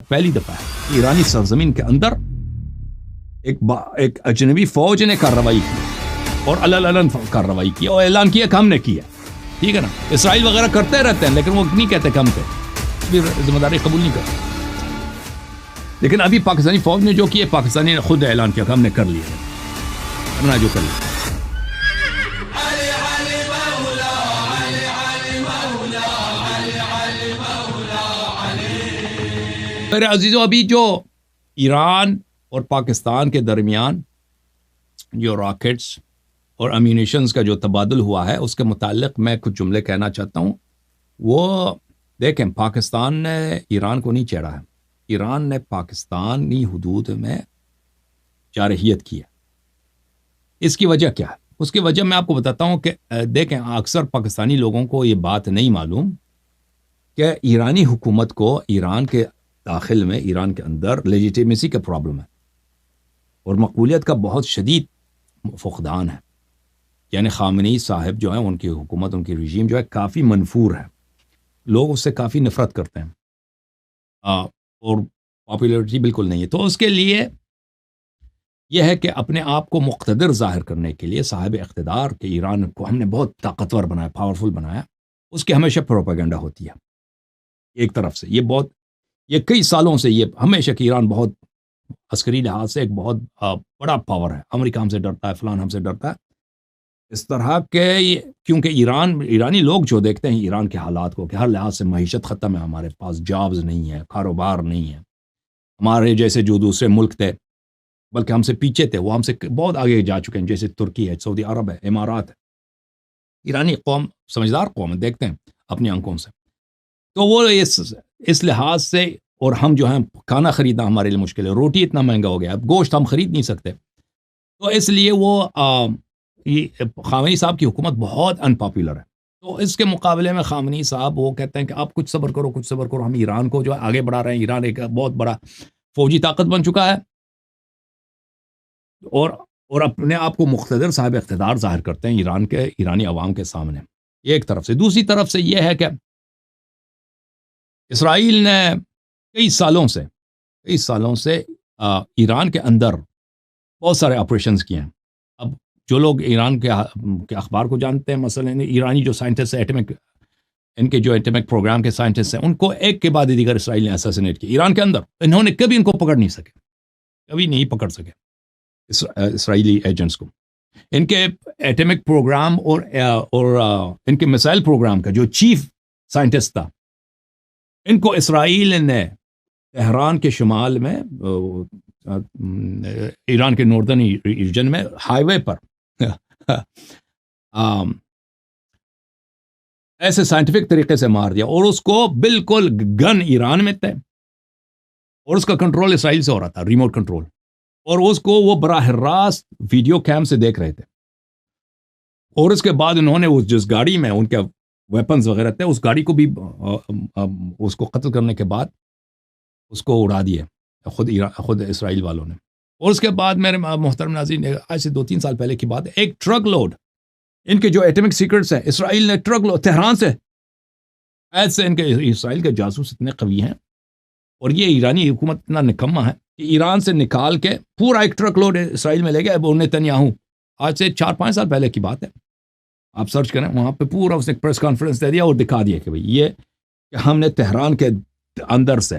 پہلی دفعہ ہے ایرانی سرزمین کے اندر ایک اجنبی فوج نے کارروائی کی اور علن کارروائی کی اور اعلان کیا کہ ہم نے کیا. ٹھیک ہے نا. اسرائیل وغیرہ کرتے رہتے ہیں لیکن وہ نہیں کہتے کہ ہم پہ ذمہ داری قبول نہیں کرتے. لیکن ابھی پاکستانی فوج نے جو کیا پاکستانی نے خود اعلان کیا کہ ہم نے کر لیا کرنا جو کر لیا. میرے عزیزوں ابھی جو ایران اور پاکستان کے درمیان جو راکٹس اور امیونیشنز کا جو تبادل ہوا ہے اس کے متعلق میں کچھ جملے کہنا چاہتا ہوں. وہ دیکھیں پاکستان نے ایران کو نہیں چیڑا ہے. ایران نے پاکستانی حدود میں جارحیت کی ہے. اس کی وجہ کیا ہے؟ اس کی وجہ میں آپ کو بتاتا ہوں کہ دیکھیں اکثر پاکستانی لوگوں کو یہ بات نہیں معلوم کہ ایرانی حکومت کو ایران کے داخل میں ایران کے اندر لیجیٹیمیسی کا پرابلم ہے اور مقبولیت کا بہت شدید فقدان ہے. یعنی خامنئی صاحب جو ہیں ان کی حکومت ان کی رژیم جو ہے کافی منفور ہے. لوگ اس سے کافی نفرت کرتے ہیں اور پاپولیرٹی بالکل نہیں ہے. تو اس کے لیے یہ ہے کہ اپنے آپ کو مقتدر ظاہر کرنے کے لیے صاحب اقتدار کہ ایران کو ہم نے بہت طاقتور بنایا پاورفل بنایا اس کی ہمیشہ پروپیگنڈا ہوتی ہے ایک طرف سے. یہ کئی سالوں سے یہ ہمیشہ کہ ایران بہت عسکری لحاظ سے ایک بہت بڑا پاور ہے. امریکہ ہم سے ڈرتا ہے فلان ہم سے ڈرتا ہے اس طرح کے. کیونکہ ایرانی لوگ جو دیکھتے ہیں ایران کے حالات کو کہ ہر لحاظ سے معیشت ختم ہے ہمارے پاس جابز نہیں ہے کاروبار نہیں ہے. ہمارے جیسے جو دوسرے ملک تھے بلکہ ہم سے پیچھے تھے وہ ہم سے بہت آگے جا چکے ہیں جیسے ترکی ہے سعودی عرب ہے امارات ہے. ایرانی قوم سمجھدار قوم ہے دیکھتے ہیں اپنی آنکھوں سے. تو وہ اس لحاظ سے اور ہم جو ہیں کھانا خریدنا ہمارے لیے مشکل ہے. روٹی اتنا مہنگا ہو گیا اب گوشت ہم خرید نہیں سکتے. تو اس لیے وہ خامنئی صاحب کی حکومت بہت ان پاپولر ہے. تو اس کے مقابلے میں خامنئی صاحب وہ کہتے ہیں کہ آپ کچھ صبر کرو ہم ایران کو جو ہے آگے بڑھا رہے ہیں. ایران ایک بہت بڑا فوجی طاقت بن چکا ہے اور اپنے آپ کو مقتدر صاحب اقتدار ظاہر کرتے ہیں ایرانی عوام کے سامنے. یہ ایک طرف سے. دوسری طرف سے یہ ہے کہ اسرائیل نے کئی سالوں سے ایران کے اندر بہت سارے آپریشنز کیے ہیں. اب جو لوگ ایران کے اخبار کو جانتے ہیں مثلا ایرانی جو سائنٹسٹ ہیں ان کے جو ایٹمک پروگرام کے سائنٹسٹ ہیں ان کو ایک کے بعد دیگر اسرائیل نے اساسینیٹ کیا ایران کے اندر. انہوں نے کبھی ان کو پکڑ نہیں سکے کبھی نہیں پکڑ سکے اسرائیلی ایجنٹس کو. ان کے ایٹمک پروگرام اور ان کے میسائل پروگرام کا جو چیف سائنٹسٹ تھا ان کو اسرائیل نے تہران کے شمال میں ایران کے ناردرن ریجن میں ہائی وے پر ایسے سائنٹیفک طریقے سے مار دیا اور اس کو بالکل گن ایران میں تھے اور اس کا کنٹرول اسرائیل سے ہو رہا تھا ریموٹ کنٹرول. اور اس کو وہ براہ راست ویڈیو کیم سے دیکھ رہے تھے. اور اس کے بعد انہوں نے جس گاڑی میں ان کے ویپنز وغیرہ تھے اس گاڑی کو بھی اس کو قتل کرنے کے بعد اس کو اڑا دیا خود اسرائیل والوں نے. اور اس کے بعد میرے محترم ناظرین آج سے 2-3 سال پہلے کی بات ہے ایک ٹرک لوڈ ان کے جو ایٹمک سیکرٹس ہیں اسرائیل نے ٹرک لوڈ تہران سے ایسے ان کے اسرائیل کے جاسوس اتنے قوی ہیں اور یہ ایرانی حکومت اتنا نکما ہے کہ ایران سے نکال کے پورا ایک ٹرک لوڈ اسرائیل میں لے گیا. اب نیتنیاہو آج سے 4-5 سال پہلے کی بات ہے آپ سرچ کریں وہاں پہ پورا اس نے پریس کانفرنس دے دیا اور دکھا دیا کہ بھئی یہ کہ ہم نے تہران کے اندر سے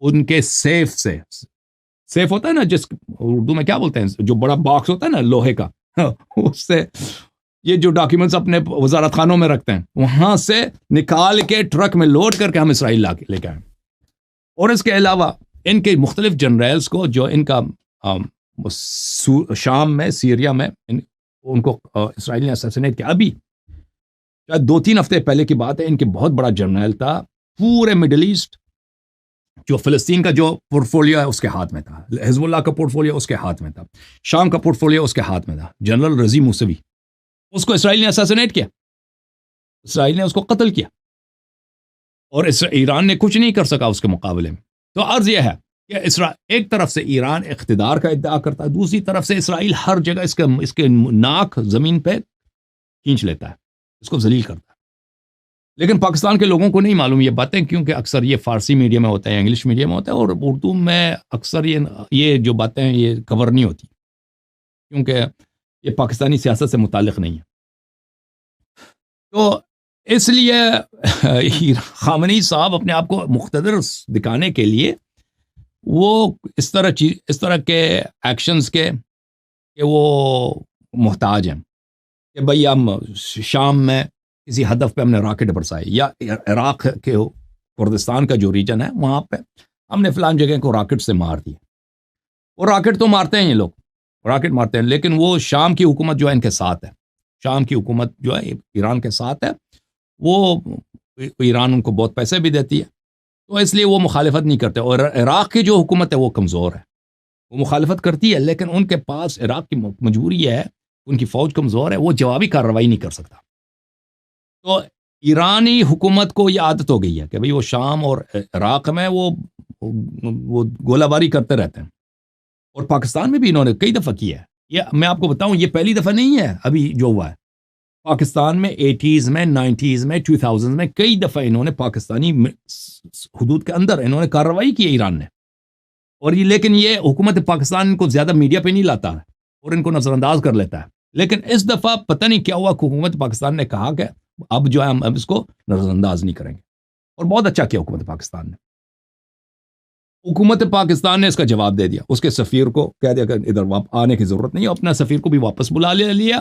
ان کے سیف ہوتا ہے نا جس اردو میں کیا بولتے ہیں جو بڑا باکس ہوتا ہے نا لوہے کا اس سے یہ جو ڈاکیومنٹس اپنے وزارت خانوں میں رکھتے ہیں وہاں سے نکال کے ٹرک میں لوڈ کر کے ہم اسرائیل لے کے آئے. اور اس کے علاوہ ان کے مختلف جنرلز کو جو ان کا شام میں سیریا میں ان کو اسرائیل نے اساسینیٹ کیا. ابھی شاید 2-3 ہفتے پہلے کی بات ہے ان کے بہت بڑا جنرل تھا پورے مڈل ایسٹ جو فلسطین کا جو پورٹفولیو ہے اس کے ہاتھ میں تھا حزب اللہ کا پورٹفولیو اس کے ہاتھ میں تھا شام کا پورٹفولیو اس کے ہاتھ میں تھا جنرل رضی موسوی. اس کو اسرائیل نے اساسینیٹ کیا اسرائیل نے اس کو قتل کیا اور ایران نے کچھ نہیں کر سکا اس کے مقابلے میں. تو عرض یہ ہے کہ ایک طرف سے ایران اقتدار کا ادعا کرتا ہے دوسری طرف سے اسرائیل ہر جگہ اس کے ناک زمین پہ کھینچ لیتا ہے اس کو ذلیل کرتا ہے. لیکن پاکستان کے لوگوں کو نہیں معلوم یہ باتیں، کیونکہ اکثر یہ فارسی میڈیا میں ہوتا ہے، انگلش میڈیا میں ہوتا ہے، اور اردو میں اکثر یہ جو باتیں ہیں یہ کور نہیں ہوتی، کیونکہ یہ پاکستانی سیاست سے متعلق نہیں ہے۔ تو اس لیے خامنئی صاحب اپنے آپ کو مقتدر دکھانے کے لیے وہ اس طرح کے ایکشنز کے کہ وہ محتاج ہیں، کہ بھئی ہم شام میں کسی ہدف پہ ہم نے راکٹ برسائے، یا عراق کے کردستان کا جو ریجن ہے وہاں پہ ہم نے فلان جگہ کو راکٹ سے مار دیے، اور راکٹ تو مارتے ہیں یہ لوگ، راکٹ مارتے ہیں، لیکن وہ شام کی حکومت جو ہے ان کے ساتھ ہے، شام کی حکومت جو ہے ایران کے ساتھ ہے، وہ ایران ان کو بہت پیسے بھی دیتی ہے، تو اس لیے وہ مخالفت نہیں کرتے، اور عراق کی جو حکومت ہے وہ کمزور ہے، وہ مخالفت کرتی ہے، لیکن ان کے پاس عراق کی مجبوری ہے، ان کی فوج کمزور ہے، وہ جوابی کارروائی نہیں کر سکتا۔ تو ایرانی حکومت کو یہ عادت ہو گئی ہے کہ بھئی وہ شام اور عراق میں وہ گولہ باری کرتے رہتے ہیں، اور پاکستان میں بھی انہوں نے کئی دفعہ کیا ہے۔ یہ میں آپ کو بتاؤں، یہ پہلی دفعہ نہیں ہے ابھی جو ہوا ہے، پاکستان میں 80s میں 90s میں 2000 میں کئی دفعہ انہوں نے پاکستانی حدود کے اندر انہوں نے کارروائی کی ہے ایران نے، اور یہ لیکن یہ حکومت پاکستان ان کو زیادہ میڈیا پہ نہیں لاتا ہے اور ان کو نظر انداز کر لیتا ہے، لیکن اس دفعہ پتہ نہیں کیا ہوا، حکومت پاکستان نے کہا کہ اب جو ہے ہم اب اس کو نظر انداز نہیں کریں گے، اور بہت اچھا کیا حکومت پاکستان نے۔ حکومت پاکستان نے اس کا جواب دے دیا، اس کے سفیر کو کہہ دیا کہ ادھر آنے کی ضرورت نہیں ہے، اپنا سفیر کو بھی واپس بلا لیا،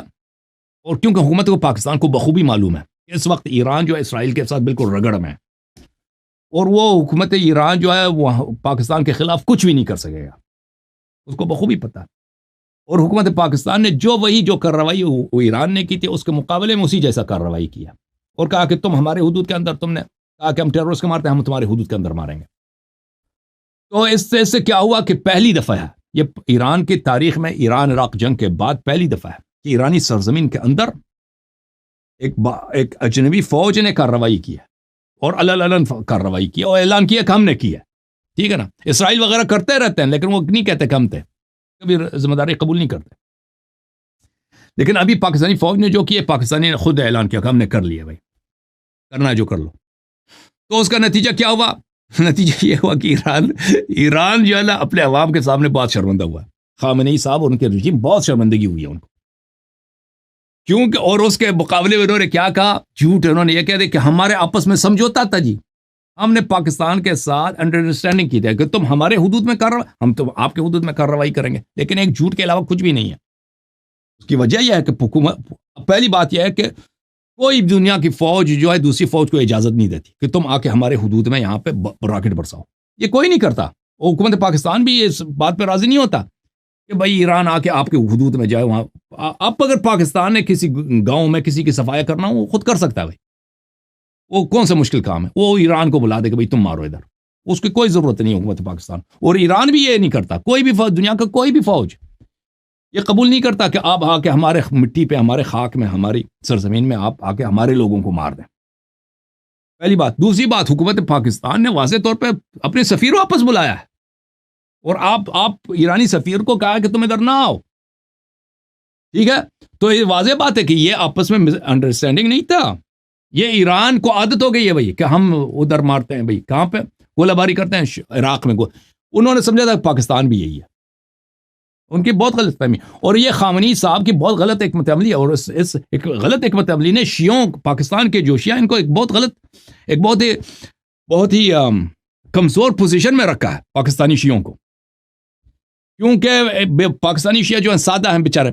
اور کیونکہ حکومت کو پاکستان کو بخوبی معلوم ہے کہ اس وقت ایران جو ہے اسرائیل کے ساتھ بالکل رگڑ میں ہے، اور وہ حکومت ایران جو ہے وہ پاکستان کے خلاف کچھ بھی نہیں کر سکے گا، اس کو بخوبی پتہ ہے، اور حکومت پاکستان نے جو کارروائی وہ ایران نے کی تھی اس کے مقابلے میں اسی جیسا کارروائی کیا، اور کہا کہ تم ہمارے حدود کے اندر، تم نے کہا کہ ہم ٹیررسٹ کو مارتے ہیں، ہم تمہارے حدود کے اندر ماریں گے۔ تو اس سے کیا ہوا کہ پہلی دفعہ ہے یہ ایران کی تاریخ میں، ایران عراق جنگ کے بعد پہلی دفعہ ہے کہ ایرانی سرزمین کے اندر ایک اجنبی فوج نے کارروائی کی ہے، اور علن کارروائی کی ہے، اور اعلان کیا کہ ہم نے کی ہے، ٹھیک ہے نا۔ اسرائیل وغیرہ کرتے رہتے ہیں لیکن وہ نہیں کہتے کہ ہم تھے، کبھی ذمہ داری قبول نہیں کرتے، لیکن ابھی پاکستانی فوج نے جو کیا، پاکستانی نے خود اعلان کیا کہ ہم نے کر لیا، بھائی کرنا ہے جو کر لو۔ تو اس کا نتیجہ کیا ہوا؟ نتیجہ یہ ہوا کہ ایران جو ہے نا اپنے عوام کے سامنے بہت شرمندہ ہوا، خامنئی صاحب اور ان کے رجیم بہت شرمندگی ہوئی ہے ان کو، کیونکہ اور اس کے مقابلے میں انہوں نے کیا کہا، جھوٹ، انہوں نے یہ کہہ دیا کہ ہمارے آپس میں سمجھوتا تھا جی، ہم نے پاکستان کے ساتھ انڈرسٹینڈنگ کی تھی کہ تم ہمارے حدود میں ہم تو آپ کے حدود میں کارروائی کریں گے، لیکن ایک جھوٹ کے علاوہ کچھ بھی نہیں ہے۔ اس کی وجہ یہ ہے کہ حکومت، پہلی بات یہ ہے کہ کوئی دنیا کی فوج جو ہے دوسری فوج کو اجازت نہیں دیتی کہ تم آ کے ہمارے حدود میں یہاں پہ راکٹ برساؤ، یہ کوئی نہیں کرتا، اور حکومت پاکستان بھی اس بات پہ راضی نہیں ہوتا کہ بھائی ایران آ کے آپ کے حدود میں جائے، وہاں اب اگر پاکستان نے کسی گاؤں میں کسی کی صفائی کرنا ہو وہ خود کر سکتا ہے، بھائی وہ کون سا مشکل کام ہے، وہ ایران کو بلا دے کہ بھائی تم مارو ادھر، اس کی کوئی ضرورت نہیں حکومت پاکستان، اور ایران بھی یہ نہیں کرتا، کوئی بھی فوج، دنیا کا کوئی بھی فوج یہ قبول نہیں کرتا کہ آپ آ کے ہمارے مٹی پہ، ہمارے خاک میں، ہماری سرزمین میں آپ آ کے ہمارے لوگوں کو مار دیں، پہلی بات۔ دوسری بات، حکومت پاکستان نے واضح طور پہ اپنے سفیر واپس بلایا ہے، اور آپ ایرانی سفیر کو کہا کہ تم ادھر نہ آؤ، ٹھیک ہے۔ تو یہ واضح بات ہے کہ یہ آپس میں انڈرسٹینڈنگ نہیں تھا، یہ ایران کو عادت ہو گئی ہے بھائی کہ ہم ادھر مارتے ہیں، بھائی کہاں پہ گولہ باری کرتے ہیں، عراق میں انہوں نے سمجھا تھا کہ پاکستان بھی یہی ہے، ان کی بہت غلط فہمی، اور یہ خامنئی صاحب کی بہت غلط حکمت عملی ہے، اور اس ایک غلط حکمت عملی نے شیعوں، پاکستان کے جو شیعہ ان کو ایک بہت ہی کمزور پوزیشن میں رکھا ہے پاکستانی شیعوں کو، کیونکہ پاکستانی شیعہ جو ہیں سادہ ہیں بیچارے،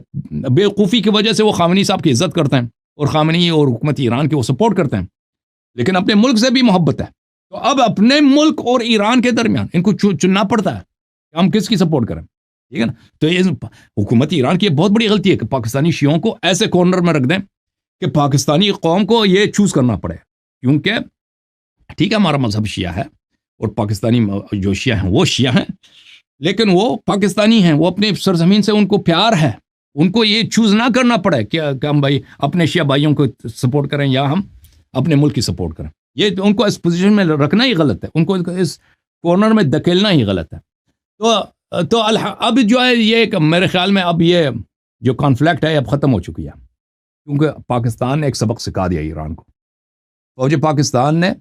بے وقوفی کی وجہ سے وہ خامنئی صاحب کی عزت کرتے ہیں، اور خامنئی اور حکومت ایران کی وہ سپورٹ کرتے ہیں، لیکن اپنے ملک سے بھی محبت ہے، تو اب اپنے ملک اور ایران کے درمیان ان کو چننا پڑتا ہے کہ ہم کس کی سپورٹ کریں، ٹھیک ہے نا۔ تو یہ حکومت ایران کی بہت بڑی غلطی ہے کہ پاکستانی شیعوں کو ایسے کارنر میں رکھ دیں کہ پاکستانی قوم کو یہ چوز کرنا پڑے، کیونکہ ٹھیک ہے ہمارا مذہب شیعہ ہے، اور پاکستانی جو شیعہ ہیں وہ شیعہ ہیں، لیکن وہ پاکستانی ہیں، وہ اپنے سرزمین سے ان کو پیار ہے، ان کو یہ چوز نہ کرنا پڑے کہ ہم بھائی اپنے شیعہ بھائیوں کو سپورٹ کریں یا ہم اپنے ملک کی سپورٹ کریں، یہ ان کو اس پوزیشن میں رکھنا ہی غلط ہے، ان کو اس کارنر میں دھکیلنا ہی غلط ہے۔ تو اب جو ہے یہ میرے خیال میں اب یہ جو کانفلکٹ ہے اب ختم ہو چکی ہے، کیونکہ پاکستان نے ایک سبق سکھا دیا ایران کو فوج پاکستان نے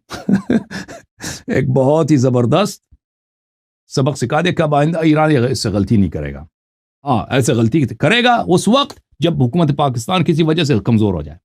ایک بہت ہی زبردست سبق سکھا دیا کہ اب آئندہ ایران اس سے غلطی نہیں کرے گا. ہاں ایسے غلطی کرے گا اس وقت جب حکومت پاکستان کسی وجہ سے کمزور ہو جائے.